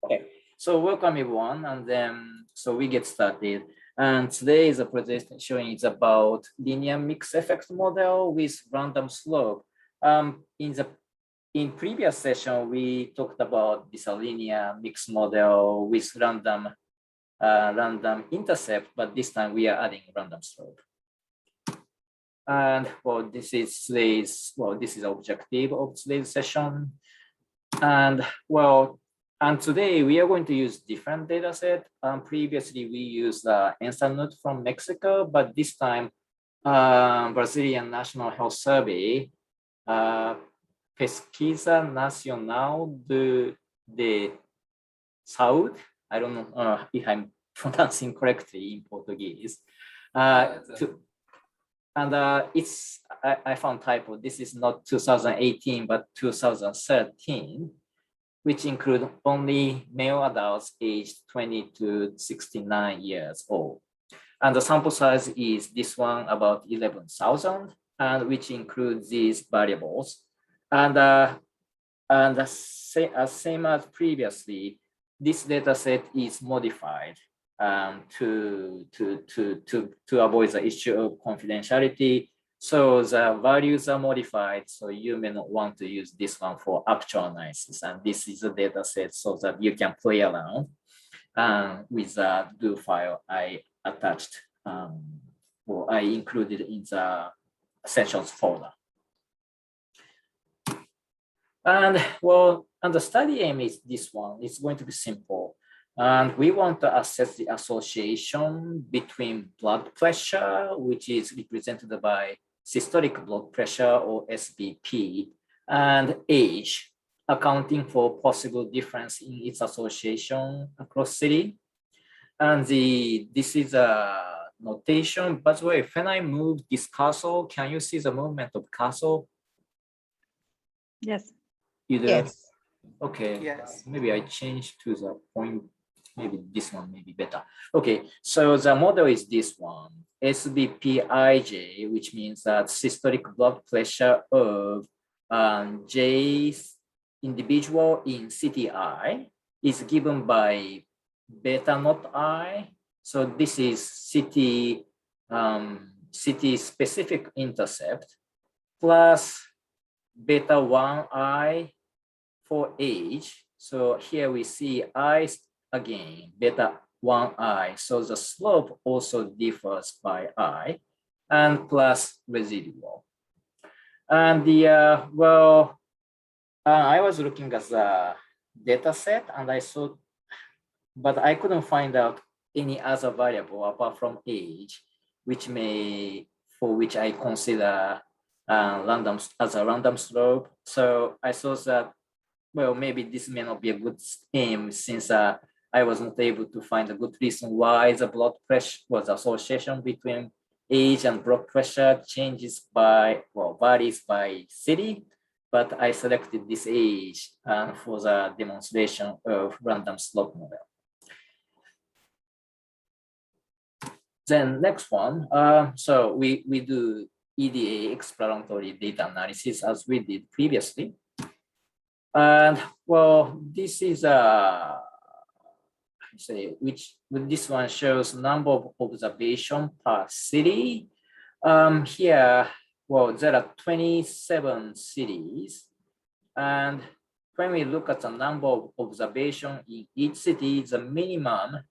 Okay, so welcome everyone, and then so we get started. And today is a presentation is about linear mixed effect model with random slope. In previous session, we talked about this linear mixed model with random intercept, but this time we are adding random slope. And well, this is objective of today's session. And well, and today we are going to use different data set. Previously we used ENSANUT from Mexico, but this time Brazilian National Health Survey, Pesquisa Nacional de Saúde. I don't know if I'm pronouncing correctly in Portuguese. I found typo. This is not 2018, but 2013, which include only male adults aged 20 to 69 years old. And the sample size is this one, about 11,000, and which includes these variables. And same as previously, this data set is modified to avoid the issue of confidentiality. So the values are modified, so you may not want to use this one for actual analysis. And this is a data set so that you can play around with the do file I attached, or I included in the sessions folder. And well, and the study aim is this one. It's going to be simple. And we want to assess the association between blood pressure, which is represented by systolic blood pressure or SBP, and age, accounting for possible difference in its association across city. And this is a notation. By the way, when I move this cursor, can you see the movement of cursor? Yes. You do? Yes. Okay. Yes. Maybe I change to the point. Maybe this one may be better. Okay, so the model is this one, SBPIJ, which means that systolic blood pressure of J's individual in city I is given by beta naught I. So this is city specific intercept plus beta 1 I for age. So here we see I again, beta 1i. So the slope also differs by I, and plus residual. And I was looking at the data set and I saw, but I couldn't find out any other variable apart from age, for which I consider as a random slope. So I thought that, well, maybe this may not be a good aim since I was not able to find a good reason why the blood pressure was association between age and blood pressure changes varies by city, but I selected this age for the demonstration of random slope model. Then next one, so we do EDA, explanatory data analysis, as we did previously. And well, this is this one shows number of observation per city. Here, well, there are 27 cities. And when we look at the number of observation in each city, the minimum,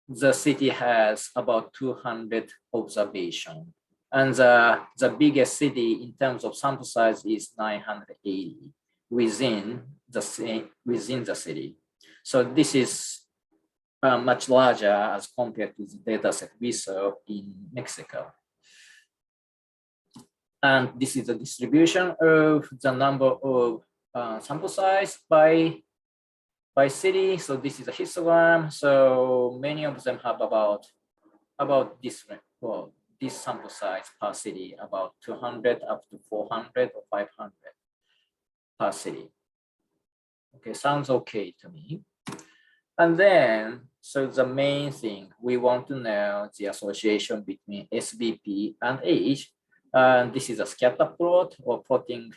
the city has about 200 observation. And the biggest city in terms of sample size is 980 within the city. So this is much larger as compared to the data set we saw in Mexico. And this is the distribution of the number of sample size by city. So this is a histogram. So many of them have about this, well, this sample size per city, about 200 up to 400 or 500 per city. Okay, sounds okay to me. And then, so the main thing, we want to know the association between SBP and age. And this is a scatter plot or plotting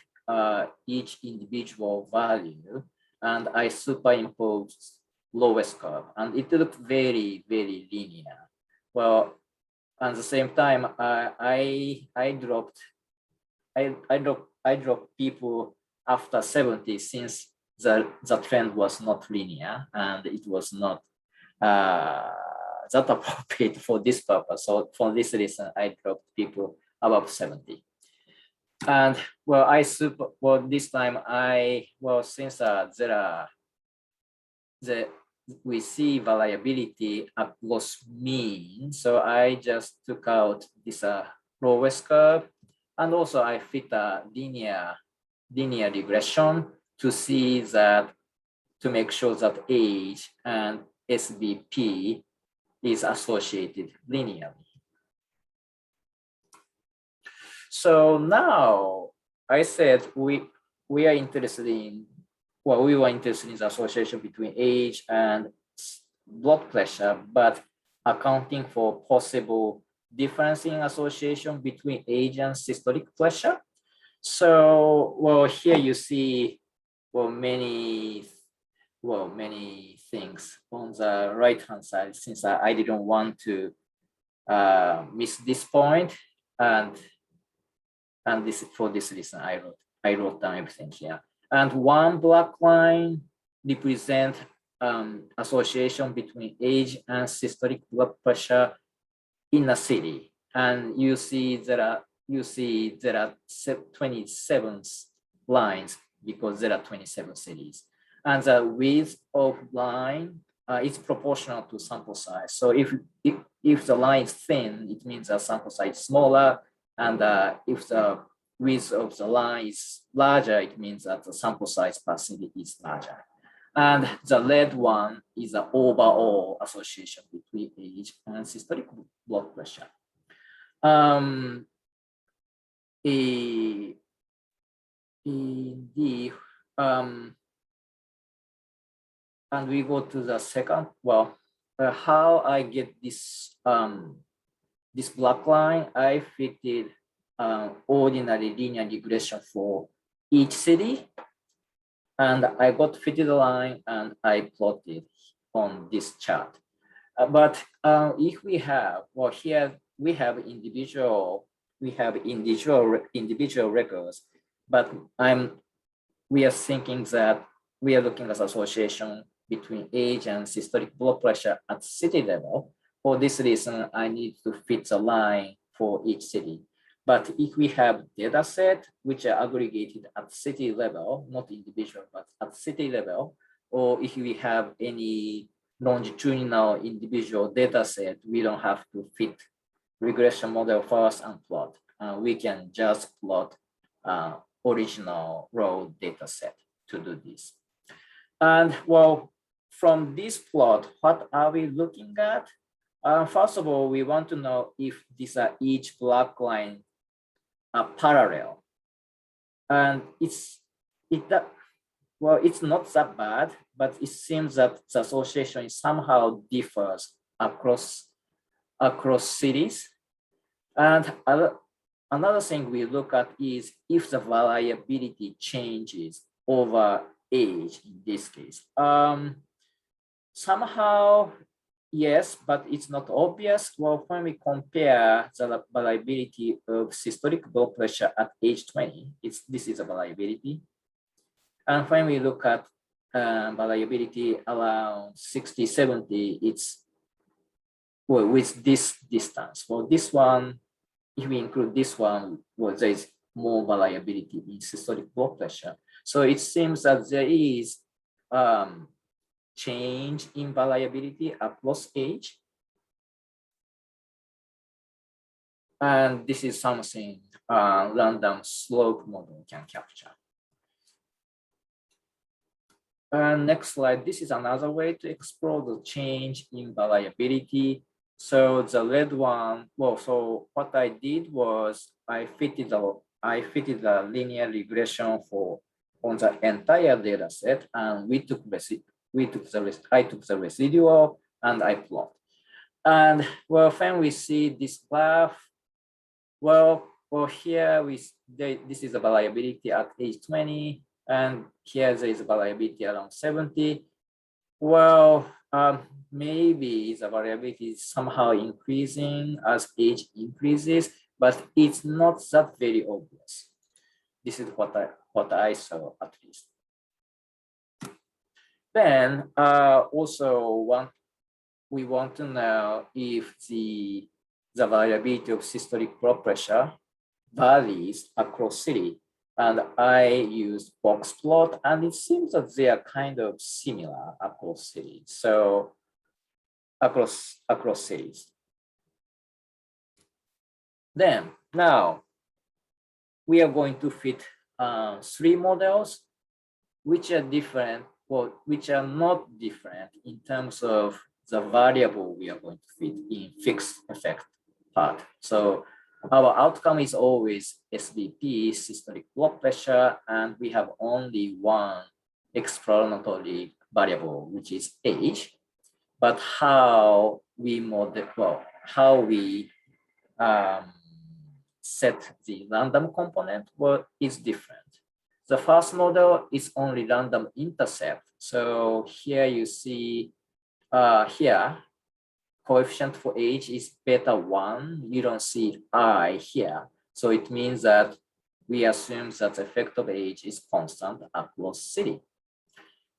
each individual value and I superimposed lowest curve, and it looked very, very linear. Well, at the same time, I dropped people after 70 since the trend was not linear and it was not that appropriate for this purpose. So for this reason, I dropped people above 70. And well, this time since we see variability across mean, so I just took out this lowest curve, and also I fit a linear regression to see that, to make sure that age and SBP is associated linearly. So now I said we were interested in the association between age and blood pressure, but accounting for possible difference in association between age and systolic pressure. So, here you see, many things on the right-hand side, since I didn't want to miss this point, and for this reason, I wrote down everything here. And one black line represent association between age and systolic blood pressure in a city, and you see there are 27 lines because there are 27 cities, and the width of line is proportional to sample size. So if the line is thin, it means the sample size is smaller, and if the width of the line is larger, it means that the sample size per city is larger. And the red one is the overall association between age and systolic blood pressure. And we go to the second. How I get this this black line, I fitted ordinary linear regression for each city, and I got fitted line and I plotted on this chart. But if we have, here we have individual records, but we are thinking that we are looking at association between age and systolic blood pressure at city level. For this reason, I need to fit the line for each city. But if we have data set which are aggregated at city level, not individual, but at city level, or if we have any longitudinal individual data set, we don't have to fit regression model first and plot. We can just plot original raw data set to do this. And from this plot, what are we looking at? First of all, we want to know if each black line are parallel. And it's not that bad, but it seems that the association somehow differs across cities. And another thing we look at is if the variability changes over age in this case. Somehow, yes, but it's not obvious. When we compare the variability of systolic blood pressure at age 20, this is a variability. And when we look at variability around 60, 70, it's with this distance. For this one, if we include this one, there is more variability in systolic blood pressure. So it seems that there is change in variability across age. And this is something random slope model can capture. Next slide, this is another way to explore the change in variability. So the red one, so what I did was I fitted a linear regression on the entire data set, and I took the residual and I plot. And when we see this graph, here this is the variability at age 20, and here there is variability around 70. Well, maybe the variability is somehow increasing as age increases, but it's not that very obvious. This is what I saw at least. Then also we want to know if the variability of systolic blood pressure varies across city. And I used box plot, and it seems that they are kind of similar across cities. So across cities. Then now we are going to fit 3 models, which are different, well, which are not different in terms of the variable we are going to fit in fixed effect part. So our outcome is always SBP, systolic blood pressure, and we have only one explanatory variable, which is age. But how we model, well, how we set the random component, well, is different. The first model is only random intercept. So here you see, here, coefficient for age is beta 1. You don't see I here. So it means that we assume that the effect of age is constant across city.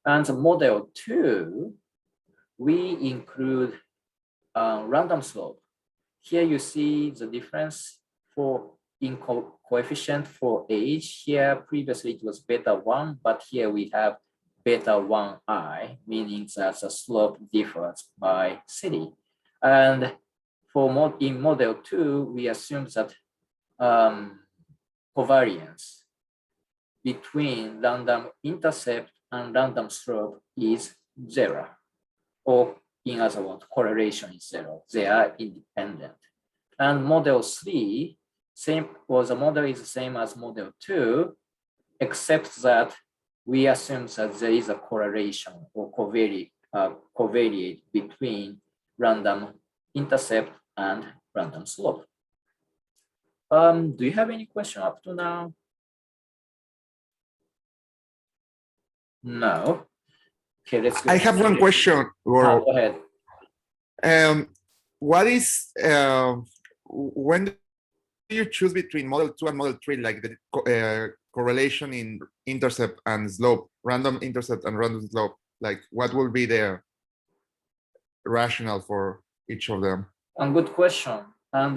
And the model 2, we include random slope. Here you see the difference in coefficient for age. Here previously it was beta 1, but here we have beta 1i, meaning that the slope differs by city. And in model 2, we assume that covariance between random intercept and random slope is 0, or in other words, correlation is 0. They are independent. And model 3, the model is the same as model 2, except that we assume that there is a correlation or covariate between random intercept and random slope. Do you have any question up to now? No. Okay, let's go. I have one question. Go ahead. What is when do you choose between model 2 and model 3, like the correlation in intercept and slope, random intercept and random slope? Like, what will be the rationale for each of them? Good question. And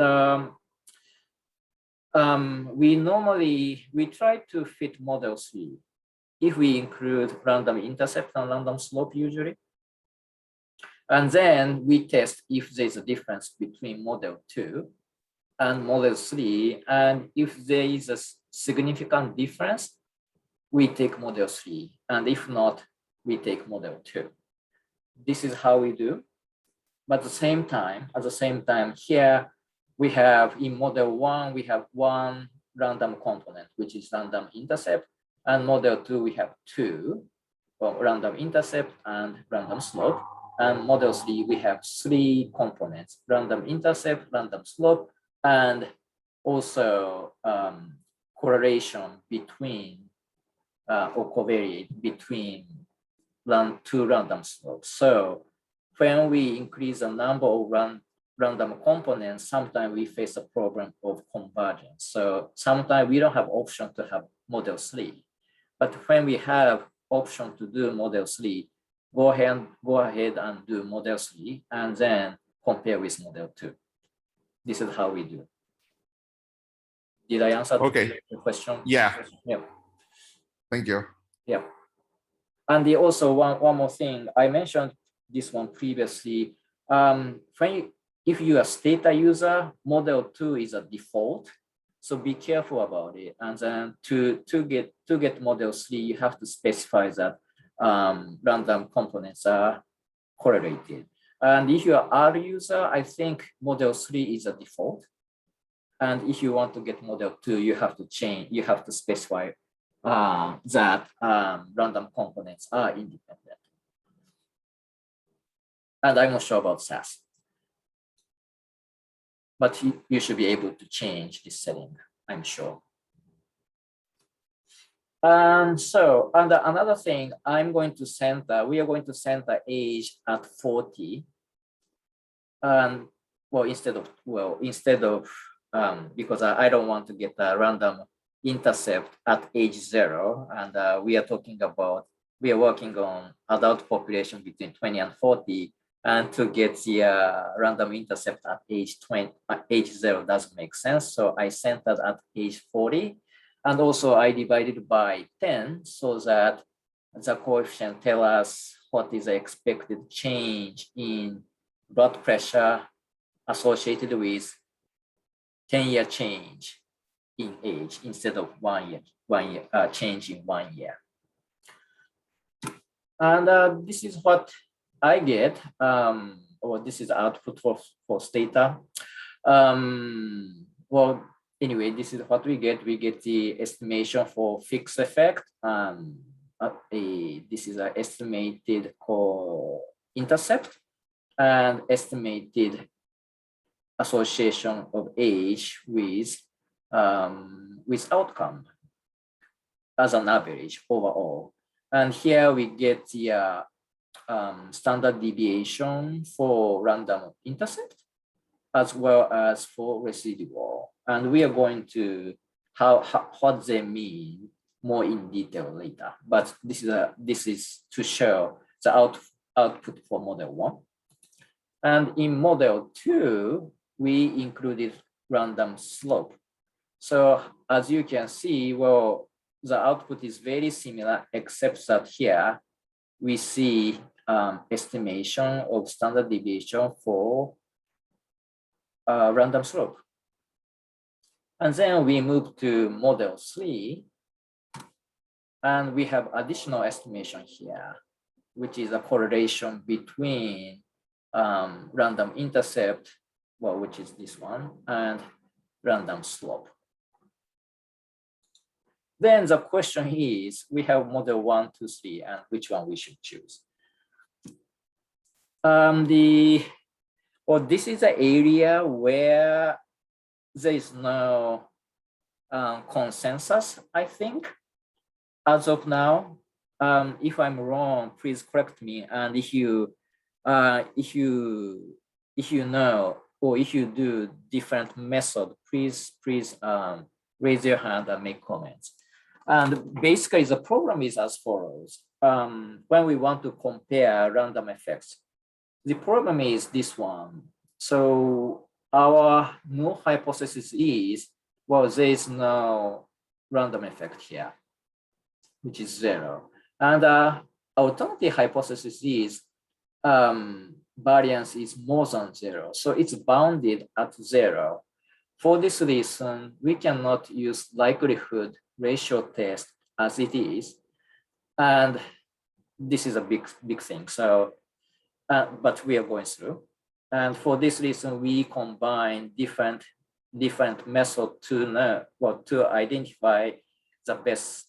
we try to fit model 3 if we include random intercept and random slope usually. And then we test if there's a difference between model 2 and model 3. And if there is a significant difference, we take model 3. And if not, we take model 2. This is how we do. But at the same time, here we have in model 1, we have one random component, which is random intercept. And model 2, we have 2, random intercept and random slope. And model 3, we have 3 components, random intercept, random slope, and also correlation between or covariate between 2 random slopes. So when we increase the number of random components, sometimes we face a problem of convergence. So sometimes we don't have option to have model 3. But when we have option to do model 3, go ahead and do model 3 and then compare with model 2. This is how we do. Did I answer the question? Yeah. Yeah. Thank you. Yeah. And also one more thing, I mentioned this one previously. If you are a Stata user, model 2 is a default. So be careful about it. And then to get model 3, you have to specify that random components are correlated. And if you are R user, I think model 3 is a default. And if you want to get model 2, you have to specify that random components are independent. And I'm not sure about SAS. But you should be able to change this setting, I'm sure. So, and another thing, I'm going to center, we are going to center age at 40. And well, instead of, because I don't want to get a random intercept at age 0. And we are working on adult population between 20 and 40. And to get the random intercept at age 0 doesn't make sense. So I centered at age 40. And also I divided by 10 so that the coefficient tell us what is the expected change in blood pressure associated with 10-year change in age instead of 1 year change in 1 year. And this is what I get, or this is output for Stata. Well, anyway, this is what we get. We get the estimation for fixed effect. This is an estimated intercept and estimated association of age with outcome as an average overall. And here we get the standard deviation for random intercept as well as for residual. And we are going to what they mean more in detail later. But this is to show the output for model 1. And in model 2, we included random slope. So as you can see, well, the output is very similar, except that here we see estimation of standard deviation for random slope. And then we move to model 3, and we have additional estimation here, which is a correlation between random intercept, well, which is this one, and random slope. Then the question is, we have model 1, 2, 3, and which one we should choose. This is an area where there is no consensus, I think, as of now. If I'm wrong, please correct me. And if you know, or if you do different method, please raise your hand and make comments. And basically the problem is as follows. When we want to compare random effects, the problem is this one. So our null hypothesis is, well, there is no random effect here, which is 0. And alternative hypothesis is variance is more than 0. So it's bounded at 0. For this reason, we cannot use likelihood ratio test as it is. And this is a big thing. So, but we are going through. And for this reason, we combine different methods to know, well, to identify the best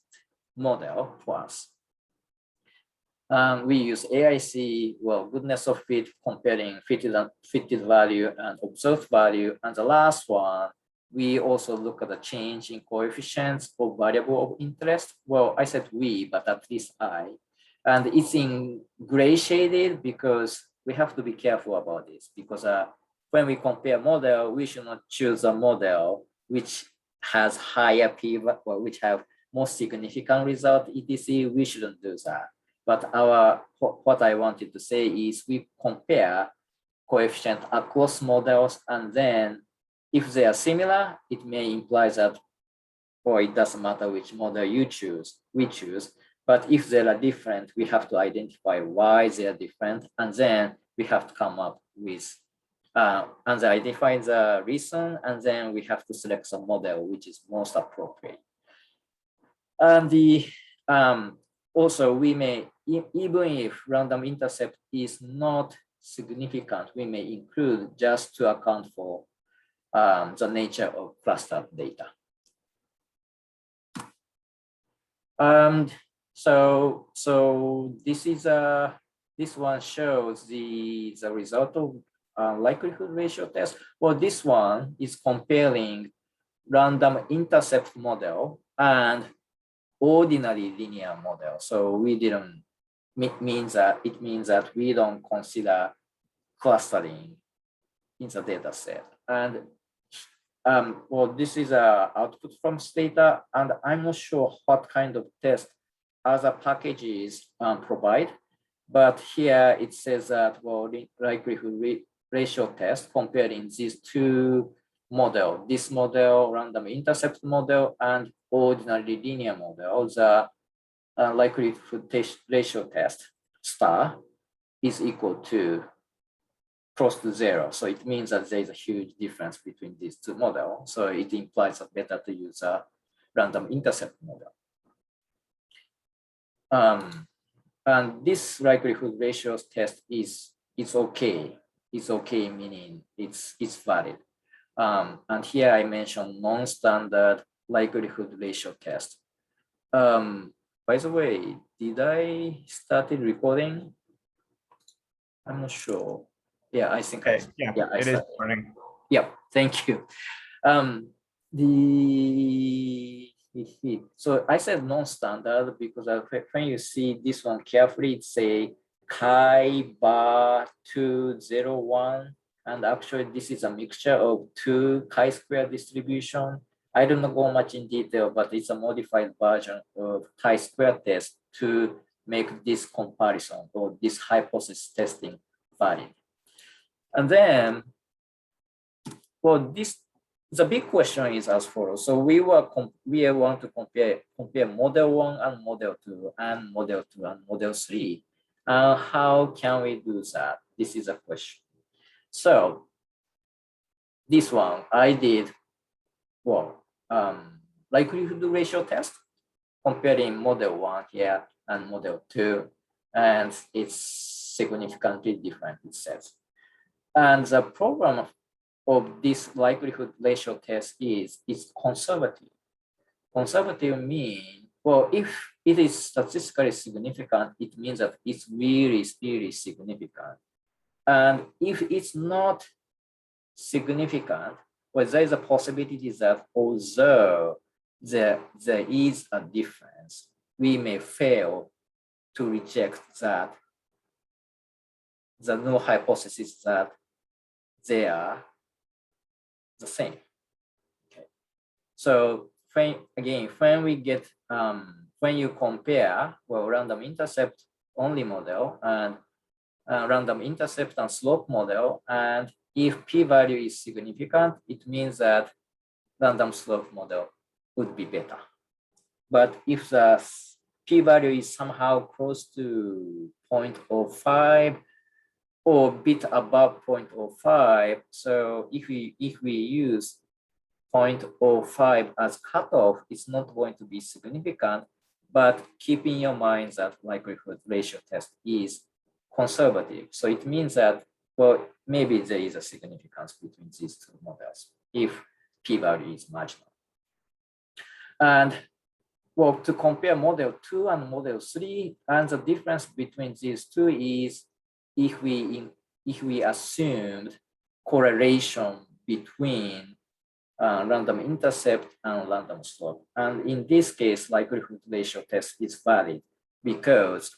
model for us. We use AIC, well, goodness of fit, comparing fitted value and observed value. And the last one, we also look at the change in coefficients of variable of interest. Well, I said we, but at least I. And it's in gray shaded because we have to be careful about this, because when we compare model, we should not choose a model which has higher p, well, which have more significant result, etc. We shouldn't do that. But what I wanted to say is we compare coefficient across models, and then if they are similar, it may imply that, or it doesn't matter which model we choose. But if they are different, we have to identify why they are different, and then we have to come up with and identify the reason, and then we have to select some model which is most appropriate. And also we may, even if random intercept is not significant, we may include just to account for the nature of cluster data. So this one shows the result of likelihood ratio test. Well, this one is comparing random intercept model and ordinary linear model. So we didn't it means that we don't consider clustering in the data set. And well, this is a output from Stata, and I'm not sure what kind of test other packages provide, but here it says that, well, likelihood ratio test comparing these two model, this model, random intercept model, and ordinary linear model, the likelihood ratio test star is equal to close to 0. So it means that there is a huge difference between these two models. So it implies that better to use a random intercept model. And this likelihood ratio test is okay. It's okay, meaning it's valid. And here I mentioned non-standard likelihood ratio test. By the way, did I started recording? I'm not sure. Yeah, I think Okay, yeah, it is recording. Yeah, thank you. So I said non-standard because when you see this one carefully, it say chi-bar 201, and actually this is a mixture of two chi-square distribution. I don't know go much in detail, but it's a modified version of chi-square test to make this comparison or this hypothesis testing valid. And then, well, the big question is as follows. So we want to compare model 1 and model 2 and model 2 and model 3. How can we do that? This is a question. So this one I did, well, likelihood ratio test comparing model 1 here and model 2, and it's significantly different, it says. And the problem of this likelihood ratio test is it's conservative. Conservative means, well, if it is statistically significant, it means that it's really significant. And if it's not significant, well, there is a possibility that although there is a difference, we may fail to reject that the null hypothesis that they are the same. Okay. So when we get when you compare, well, random intercept only model and random intercept and slope model, and if p-value is significant, it means that random slope model would be better. But if the p-value is somehow close to 0.05 or a bit above 0.05, so if we use 0.05 as cutoff, it's not going to be significant, but keep in your mind that likelihood ratio test is conservative. So it means that, well, maybe there is a significance between these two models if p-value is marginal. And well, to compare model 2 and model 3, and the difference between these two is if we assumed correlation between random intercept and random slope. And in this case, likelihood ratio test is valid because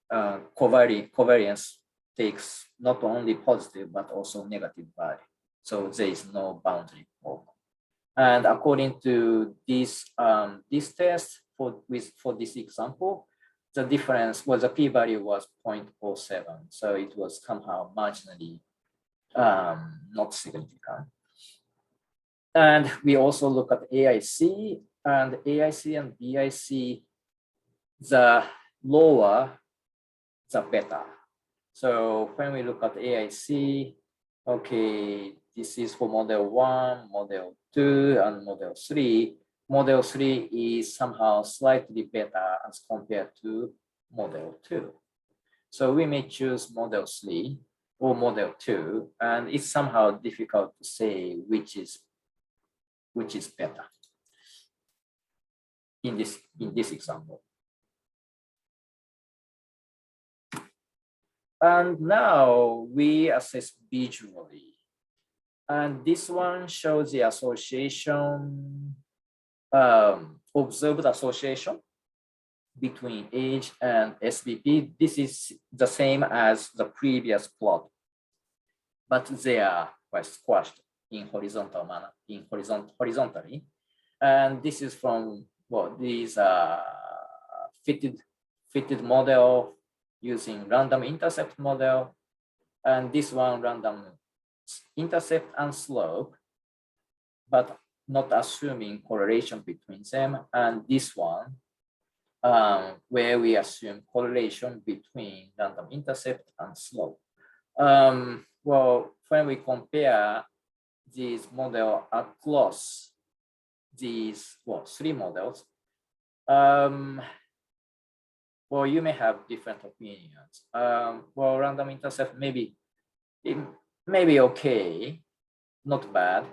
covariance takes not only positive, but also negative value. So there is no boundary problem. And according to this test for this example, the difference was the p-value was 0.07. So it was somehow marginally not significant. And we also look at AIC, and AIC and BIC, the lower, the better. So when we look at AIC, okay, this is for model 1, model 2, and model 3. Model 3 is somehow slightly better as compared to model 2. So we may choose model 3 or model 2, and it's somehow difficult to say which is better in this example. And now we assess visually. And this one shows the association observed association between age and SBP. This is the same as the previous plot, but they are squashed in horizontal manner, horizontally. And this is from, well, these fitted model using random intercept model. And this one random intercept and slope, but not assuming correlation between them. And this one, where we assume correlation between random intercept and slope. Well, when we compare these models across these, well, three models, well, you may have different opinions. Well, random intercept maybe okay, not bad.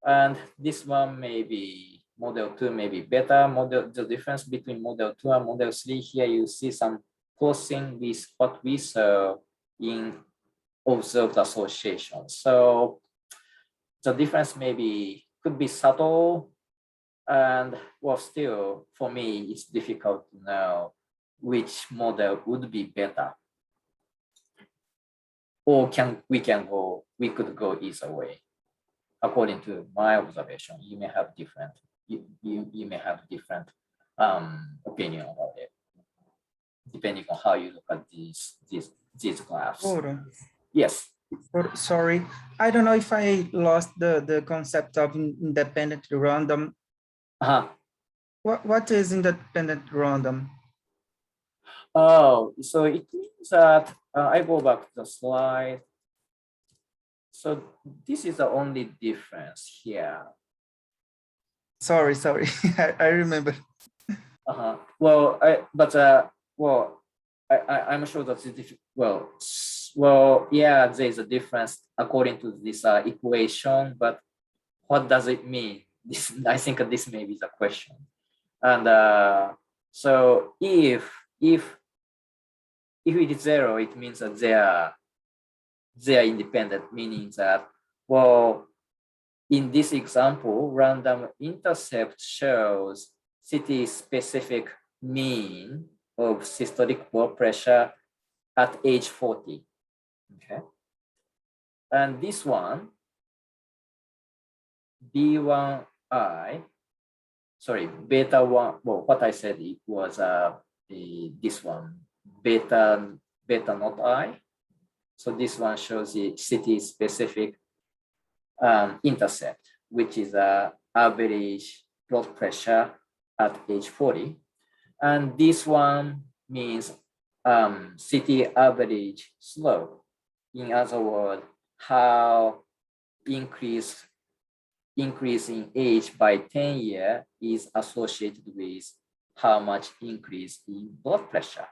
And this one may be model 2 may be better. The difference between model 2 and model 3 here, you see some crossing with what we saw in observed association. So the difference could be subtle, and well, still for me, it's difficult to know which model would be better. Or we could go either way. According to my observation, you may have different opinion about it, depending on how you look at these graphs. Yes. Sorry, I don't know if I lost the concept of independent random. What is independent random? Oh, so it means that I go back to the slide. So this is the only difference here. Sorry, I remember. Well, I'm sure that's well, yeah, there's a difference according to this equation, but what does it mean? I think this may be the question. And so if it is 0, it means that they are independent, meaning that, well, in this example, random intercept shows city-specific mean of systolic blood pressure at age 40. Okay. And this one, B1I, sorry, beta 1, well, what I said it was this one, beta not I. So this one shows the city-specific intercept, which is average blood pressure at age 40. And this one means city average slope. In other words, how increase in age by 10 years is associated with how much increase in blood pressure.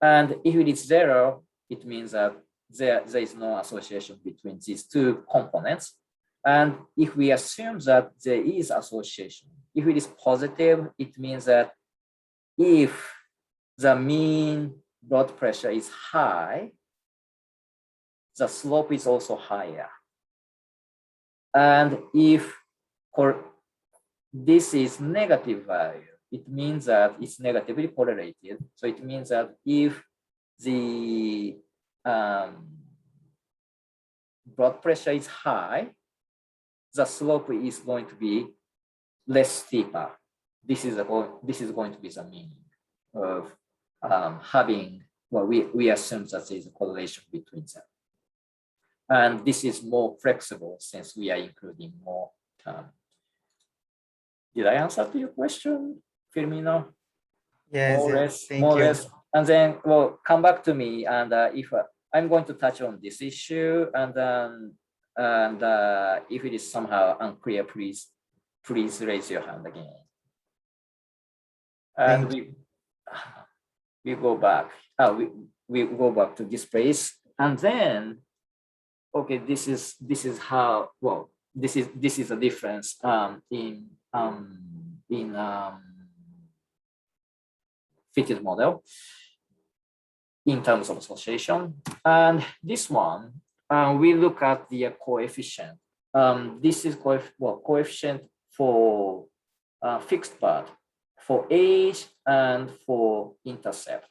And if it is 0, it means that there is no association between these two components. And if we assume that there is association, if it is positive, it means that if the mean blood pressure is high, the slope is also higher. And if this is negative value, it means that it's negatively correlated. So it means that if the blood pressure is high, the slope is going to be less steeper. This is going to be the meaning of having, well, we assume that there is a correlation between them. And this is more flexible since we are including more term. Did I answer to your question, Firmino? Yes, More or less. And then, well, come back to me, and if I'm going to touch on this issue, and then if it is somehow unclear, please raise your hand again. And we go back. We go back to this place, and then, okay, this is how, well, this is a difference in fitted model in terms of association. And this one, we look at the coefficient. This is coefficient for fixed part for age and for intercept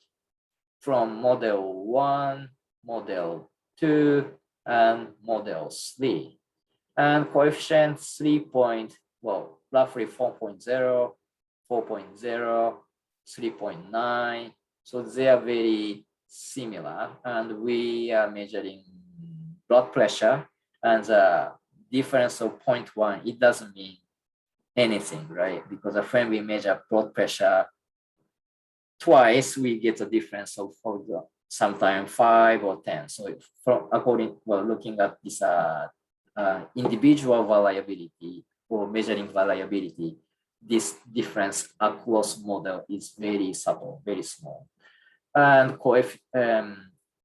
from model 1, model 2, and model 3. And coefficient 3 point, well, roughly 4.0, 4.0, 3.9. So they are very similar, and we are measuring blood pressure, and the difference of 0.1, it doesn't mean anything, right? Because when we measure blood pressure twice, we get a difference of sometimes 5 or 10. So from according, well, looking at this individual variability or measuring variability, this difference across model is very subtle, very small. And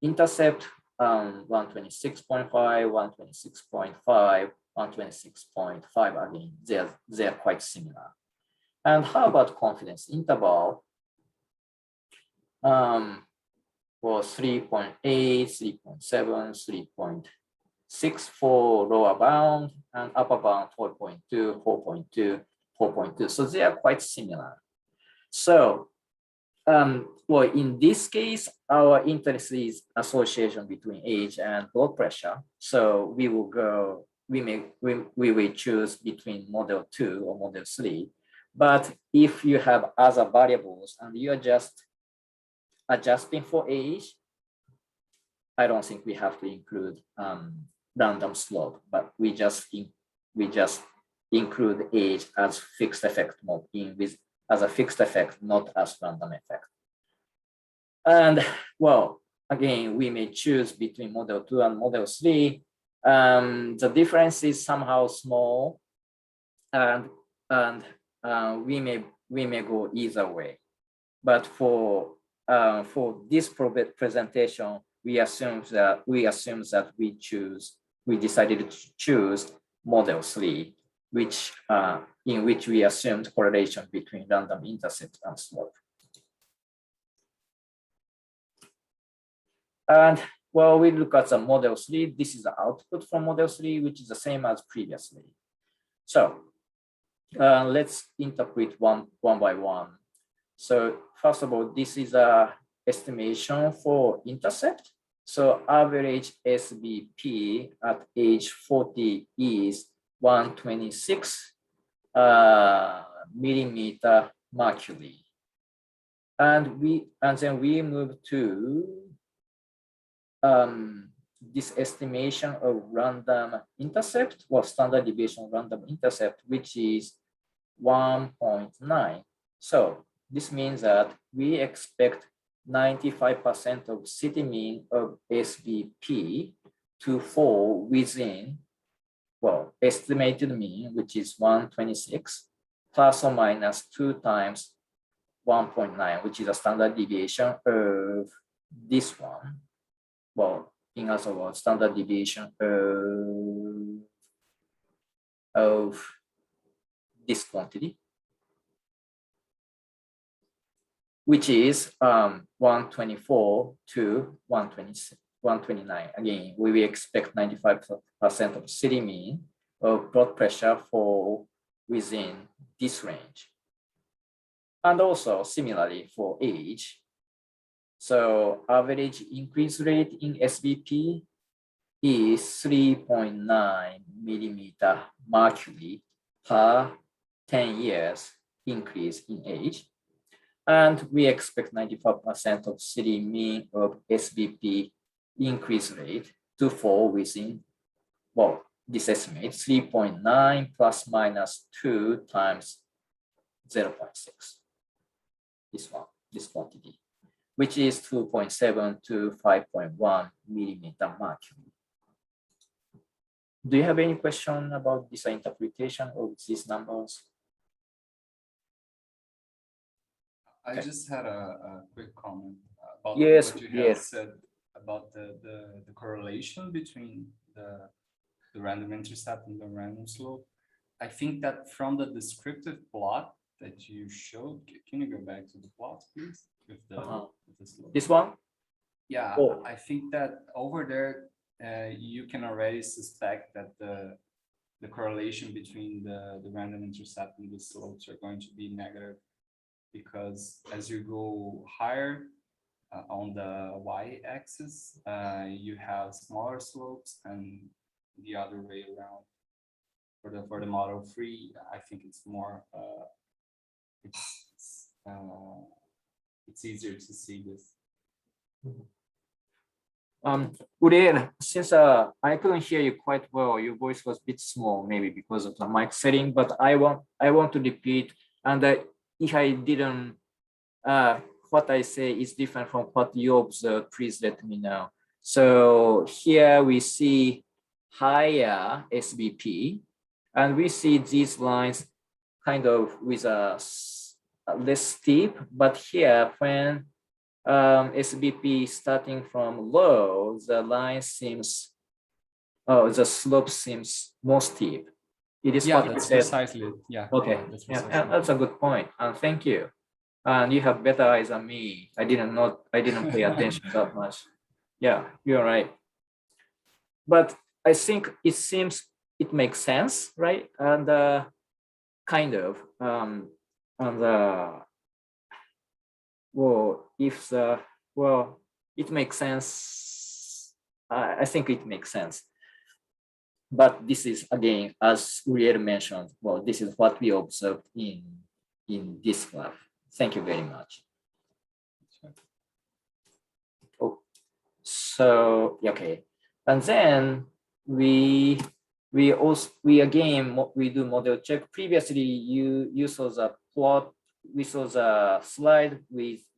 intercept 126.5, 126.5, 126.5, again, they're quite similar. And how about confidence interval? For 3.8, 3.7, 3.6 for lower bound, and upper bound 4.2, 4.2, 4.2. So they are quite similar. So, well, in this case, our interest is association between age and blood pressure. So we will go, we will choose between model 2 or model 3. But if you have other variables and you are just adjusting for age, I don't think we have to include random slope, but we just include age as fixed effect mode as a fixed effect, not as random effect. And well, again, we may choose between model 2 and model 3. The difference is somehow small, and we may go either way. But for this presentation, we assume that we decided to choose model 3, which in which we assumed correlation between random intercept and slope. And well, we look at the model 3. This is the output from model 3, which is the same as previously. So let's interpret one by one. So first of all, this is a estimation for intercept. So average SBP at age 40 is 126 millimeter mercury. And then we move to this estimation of random intercept, or standard deviation random intercept, which is 1.9. So this means that we expect 95% of city mean of SBP to fall within, well, estimated mean, which is 126, plus or minus 2 times 1.9, which is a standard deviation of this one. Well, in other words, standard deviation of this quantity, which is 124 to 129. Again, we will expect 95% of city mean of blood pressure fall within this range. And also similarly for age. So average increase rate in SBP is 3.9 millimeter mercury per 10 years increase in age. And we expect 95% of city mean of SBP increase rate to fall within, well, this estimate 3.9 plus minus 2 times 0.6. This one, this quantity, which is 2.7 to 5.1 millimeter mercury. Do you have any question about this interpretation of these numbers? I just had a quick comment about Yes, what you yes. had said about the correlation between the random intercept and the random slope. I think that from the descriptive plot that you showed, can you go back to the plot, please? With the, with the slope. This one? Yeah, Oh. I think that over there, you can already suspect that the correlation between the random intercept and the slopes are going to be negative, because as you go higher on the y-axis, you have smaller slopes, and the other way around. For the model 3, I think it's more it's easier to see this. Uriel, since I couldn't hear you quite well, your voice was a bit small, maybe because of the mic setting, but I want to repeat, and if I didn't, what I say is different from what you observed, please let me know. So here we see higher SBP, and we see these lines kind of with a less steep, but here when SBP starting from low, the line seems, the slope seems more steep. It is Yeah, what that's you said. precisely it. Yeah. Okay, yeah, that's yeah, precisely that's a good point. And thank you. And you have better eyes than me. I didn't pay attention that much. Yeah, you're right. But I think it makes sense, right? And kind of, and well, it makes sense. I think it makes sense. But this is, again, as Uriel mentioned, well, this is what we observed in this graph. Thank you very much. Oh, so, okay. And then we do model check. Previously, you saw the plot. We saw the slide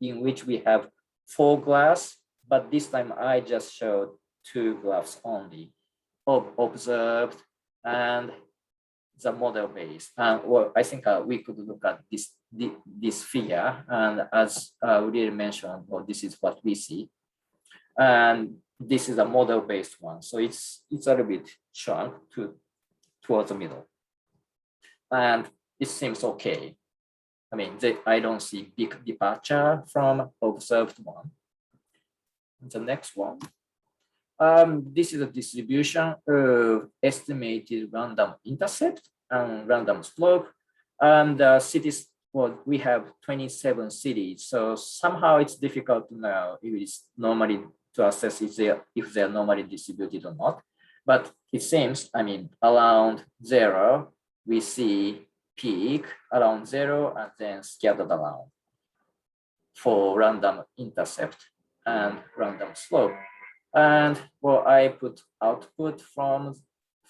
in which we have 4 graphs, but this time I just showed 2 graphs only, observed and the model based. Well, I think we could look at this figure, and as Uriel mentioned, well, this is what we see, and this is a model based one, so it's a little bit shrunk towards the middle, and it seems okay. I mean, I don't see big departure from observed one. The next one. This is a distribution of estimated random intercept and random slope. And cities, well, we have 27 cities. So somehow it's difficult to know if it's normally to assess if they're normally distributed or not. But it seems, I mean, around 0, we see peak around 0 and then scattered around for random intercept and random slope. And well, I put output from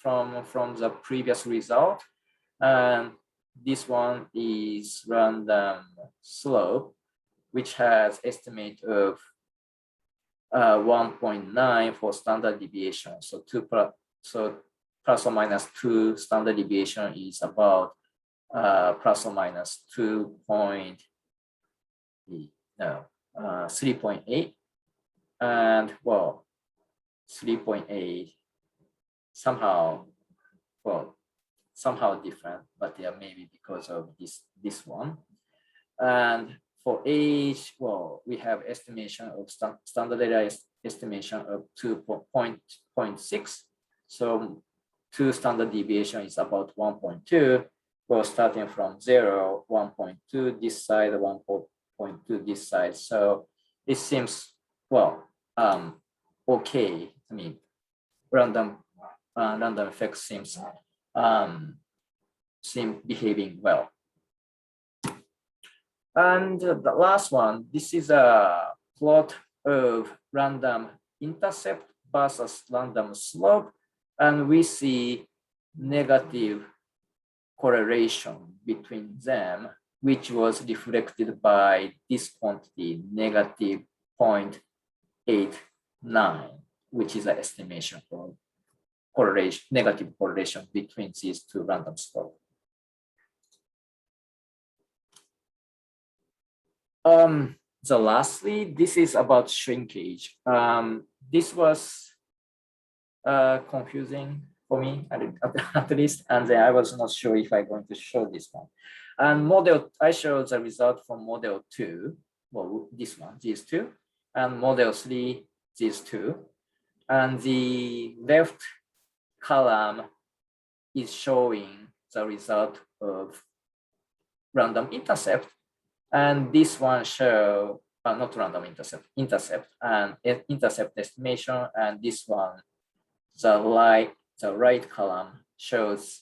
the previous result, and this one is random slope, which has estimate of 1.9 for standard deviation. So plus or minus 2 standard deviation is about plus or minus 3.8, and well, 3.8 somehow different, but yeah, maybe because of this one. And for age, well, we have estimation of standardized estimation of 2.6. So 2 standard deviation is about 1.2. Well, starting from 0, 1.2 this side, 1.2 this side. So it seems, well, okay. I mean, random effect seems behaving well. And the last one, this is a plot of random intercept versus random slope, and we see negative correlation between them, which was reflected by this quantity, negative 0.89, which is an estimation for correlation, negative correlation between these 2 random slopes. So lastly, this is about shrinkage. This was confusing for me at least, and then I was not sure if I'm going to show this one. And I showed the result from model 2, well, this one, these 2, and model 3, these 2. And the left column is showing the result of random intercept, and this one show not random intercept, and intercept estimation, and this one, the right column shows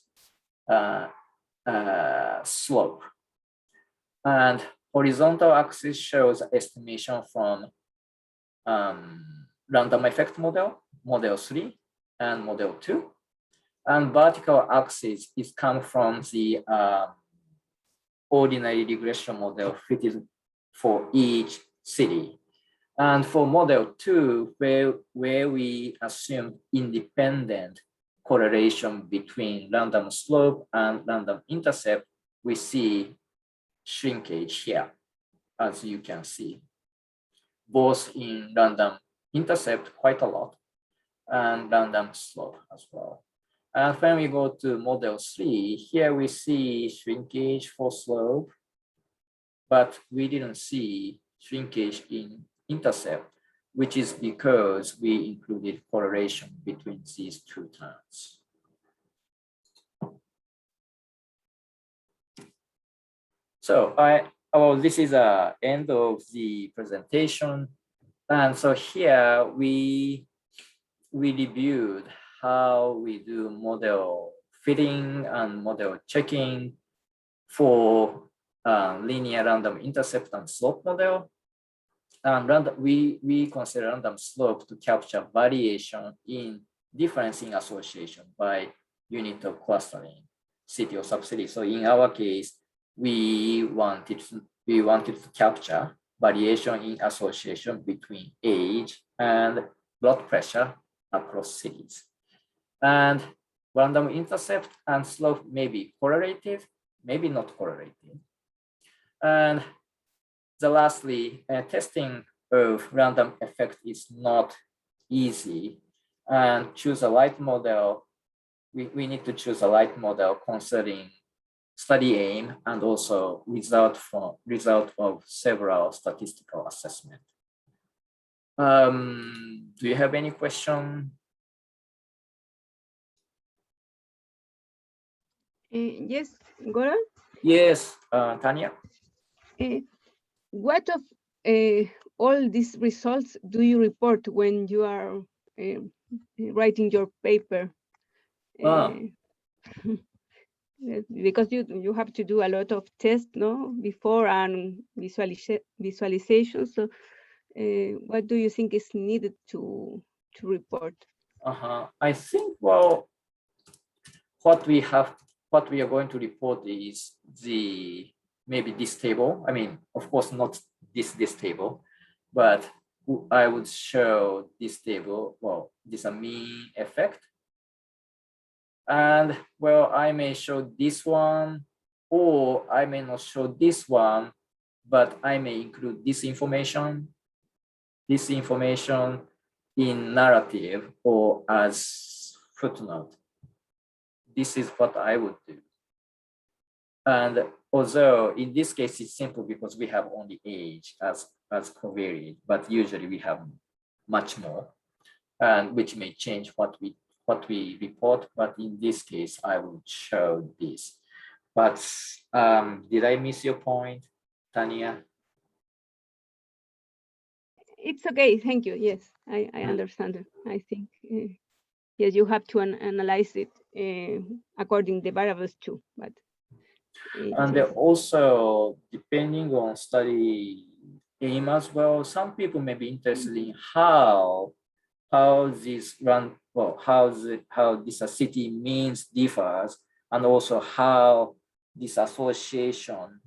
slope, and horizontal axis shows estimation from random effect model, model 3 and model 2, and vertical axis is come from the ordinary regression model fitted for each city. And for model 2, where we assume independent correlation between random slope and random intercept, we see shrinkage here, as you can see, both in random intercept quite a lot and random slope as well. And when we go to model 3, here we see shrinkage for slope, but we didn't see shrinkage in intercept, which is because we included correlation between these two terms. So this is the end of the presentation. And so here we reviewed how we do model fitting and model checking for linear random intercept and slope model. And we consider random slope to capture variation in difference in association by unit of clustering, city or subcity. So in our case, we wanted to capture variation in association between age and blood pressure across cities. And random intercept and slope may be correlated, maybe not correlated. And lastly, testing of random effect is not easy, and choose a right model. We need to choose a right model considering study aim and also result of several statistical assessment. Do you have any question? Yes, Goran? Yes, Tanya. What of all these results do you report when you are writing your paper? Because you have to do a lot of tests, no, before and visualization. So, what do you think is needed to report? I think, well, what we are going to report is maybe this table. I mean, of course, not this table, but I would show this table. Well, this is a mean effect. And well, I may show this one, or I may not show this one, but I may include this information in narrative or as footnote. This is what I would do. And although in this case, it's simple because we have only age as covariate, but usually we have much more, and which may change what we report. But in this case, I will show this. But did I miss your point, Tanya? It's okay, thank you. Yes, I understand it. I think yes, you have to analyze it according to the variables too. But and also depending on study aim as well, some people may be interested in how this how this city means differs, and also how this association,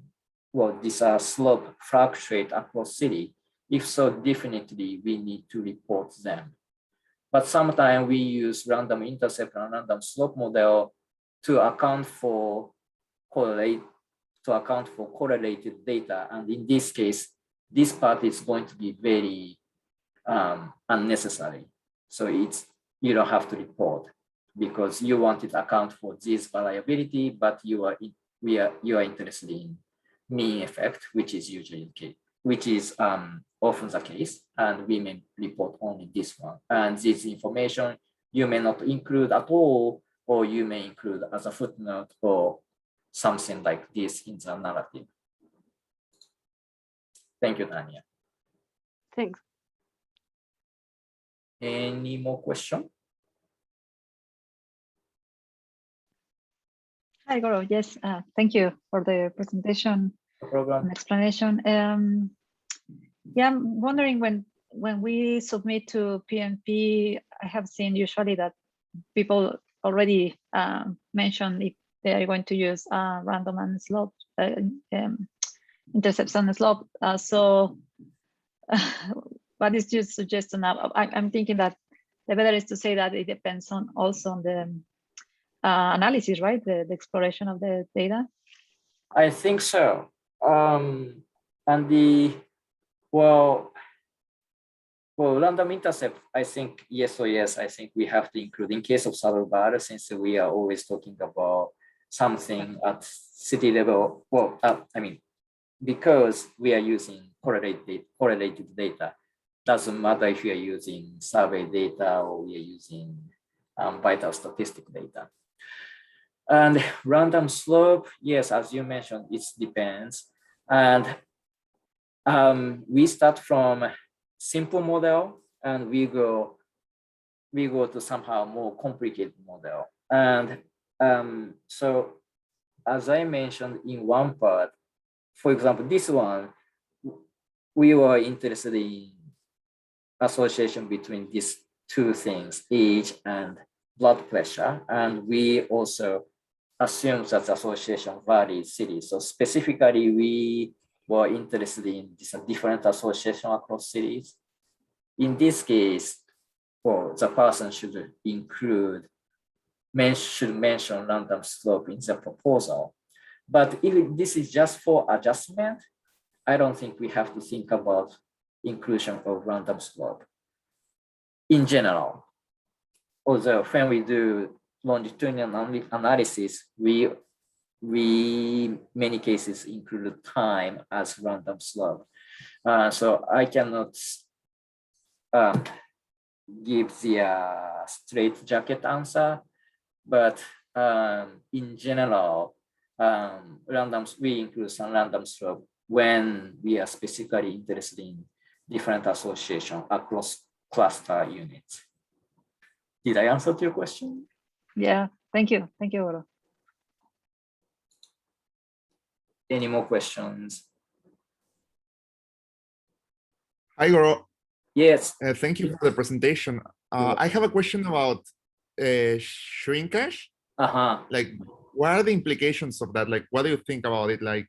this slope fluctuate across city. If so, definitely we need to report them. But sometimes we use random intercept and random slope model to account for correlated data. And in this case, this part is going to be very unnecessary. So you don't have to report because you wanted to account for this variability, but you are interested in mean effect, which is usually the case, which is often the case, and we may report only this one. And this information you may not include at all or you may include as a footnote or something like this in the narrative. Thank you, Tanya. Thanks. Any more questions? Hi, Goro. Yes, thank you for the presentation No problem. and explanation. Yeah, I'm wondering when we submit to PNP, I have seen usually that people already mention if they are going to use random and slope intercepts and slope. So what is your suggestion now? I'm thinking that the better is to say that it depends on also on the analysis, right? The exploration of the data. I think so. And random intercept, I think yes or yes, I think we have to include in case of Saddleback, since we are always talking about something at city level. Well, I mean, because we are using correlated data, doesn't matter if you are using survey data or we are using vital statistic data. And random slope, yes, as you mentioned, it depends. And we start from simple model and we go to somehow more complicated model. And so as I mentioned in one part, for example, this one, we were interested in association between these two things, age and blood pressure. And we also assume that association varies cities. So specifically, we were interested in this different association across cities. In this case, the person should mention random slope in the proposal. But if this is just for adjustment, I don't think we have to think about inclusion of random slope in general. Although when we do longitudinal analysis, we many cases include time as random slope. So I cannot give the straight jacket answer, but in general, we include some random slope when we are specifically interested in different association across cluster units. Did I answer to your question? Yeah, thank you. Thank you, Goro. Any more questions? Hi, Goro. Yes. Thank you for the presentation. I have a question about shrinkage. Like, what are the implications of that? Like, what do you think about it? Like,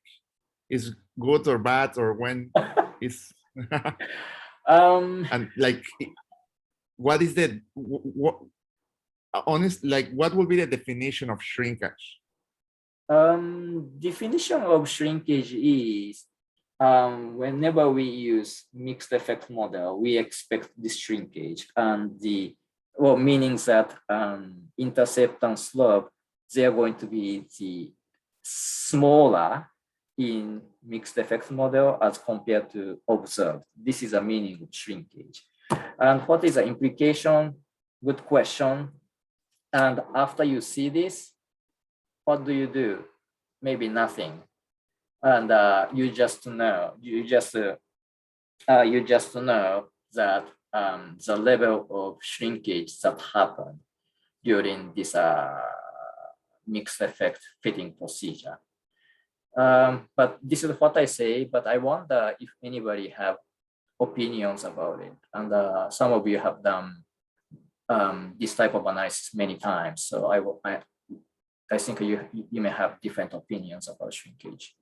is good or bad, or when is and like, what is the what will be the definition of shrinkage? Definition of shrinkage is whenever we use mixed effect model, we expect this shrinkage, and meaning that intercept and slope, they are going to be the smaller in mixed effect model as compared to observed. This is a meaning of shrinkage. And what is the implication? Good question. And after you see this, what do? Maybe nothing. And you just know that the level of shrinkage that happened during this mixed effect fitting procedure. But this is what I say, but I wonder if anybody have opinions about it. And some of you have done this type of analysis many times. So I think you may have different opinions about shrinkage.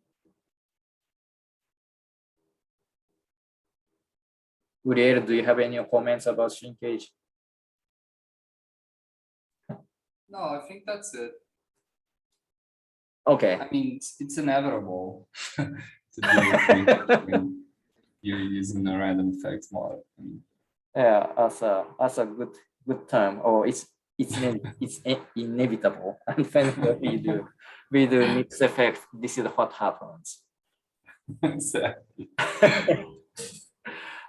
Uriel, do you have any comments about shrinkage? No, I think that's it. Okay. I mean, it's inevitable to do it when you're using a random effects model. I mean, Yeah, as a good term, or it's inevitable. And when we do mixed effect, this is what happens. exactly.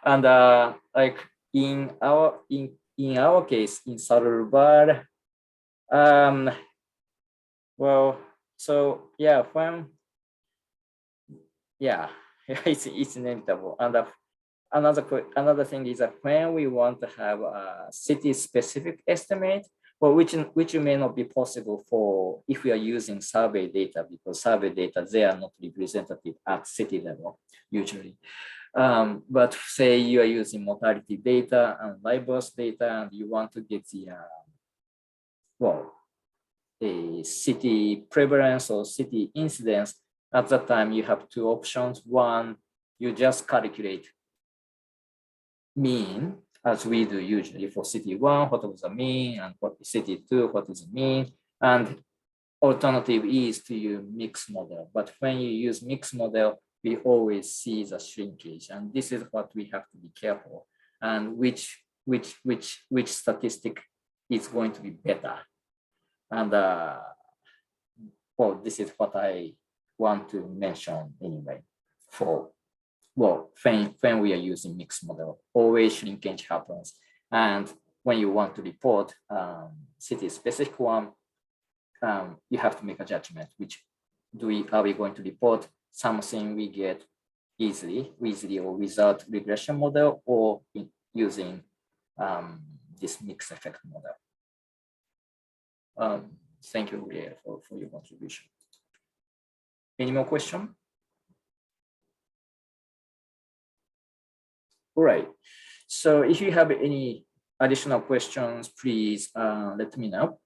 And like in our case in Saddleback, Well, so yeah, it's inevitable. And another thing is that when we want to have a city-specific estimate, well, which may not be possible for if we are using survey data, because survey data, they are not representative at city level usually. But say you are using mortality data and live birth data, and you want to get the a city prevalence or city incidence. At that time, you have two options. One, you just calculate mean, as we do usually for city one, what was the mean, and for city two, what is the mean. And alternative is to use mixed model. But when you use mixed model, we always see the shrinkage. And this is what we have to be careful. And which statistic is going to be better. And well, this is what I want to mention anyway. For well, when we are using mixed model, always shrinkage happens. And when you want to report city specific one, you have to make a judgment. Which are we going to report something we get easily or without regression model, or using this mixed effect model? Thank you, Uriel, for your contribution. Any more questions? All right. So if you have any additional questions, please let me know.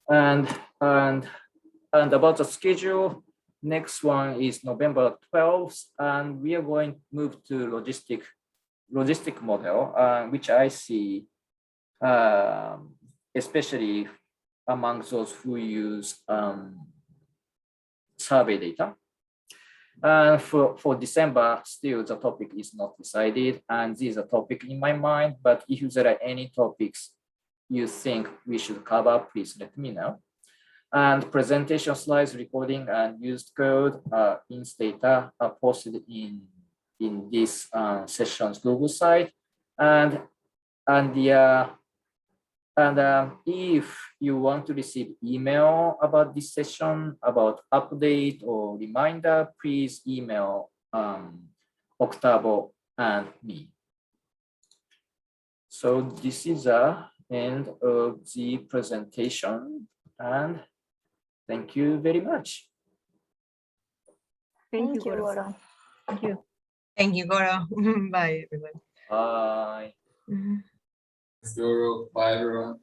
And about the schedule, next one is November 12th, and we are going to move to logistic model, which I see, especially among those who use survey data. And for December, still the topic is not decided, and this is a topic in my mind, but if there are any topics you think we should cover, please let me know. And presentation slides, recording, and used code in data are posted in this session's Google site. And if you want to receive email about this session, about update or reminder, please email Octavo and me. So this is the end of the presentation, and thank you very much. Thank you, Goro. Goro. Thank you. Thank you, Goro. Bye, everyone. Bye. Goro, bye everyone.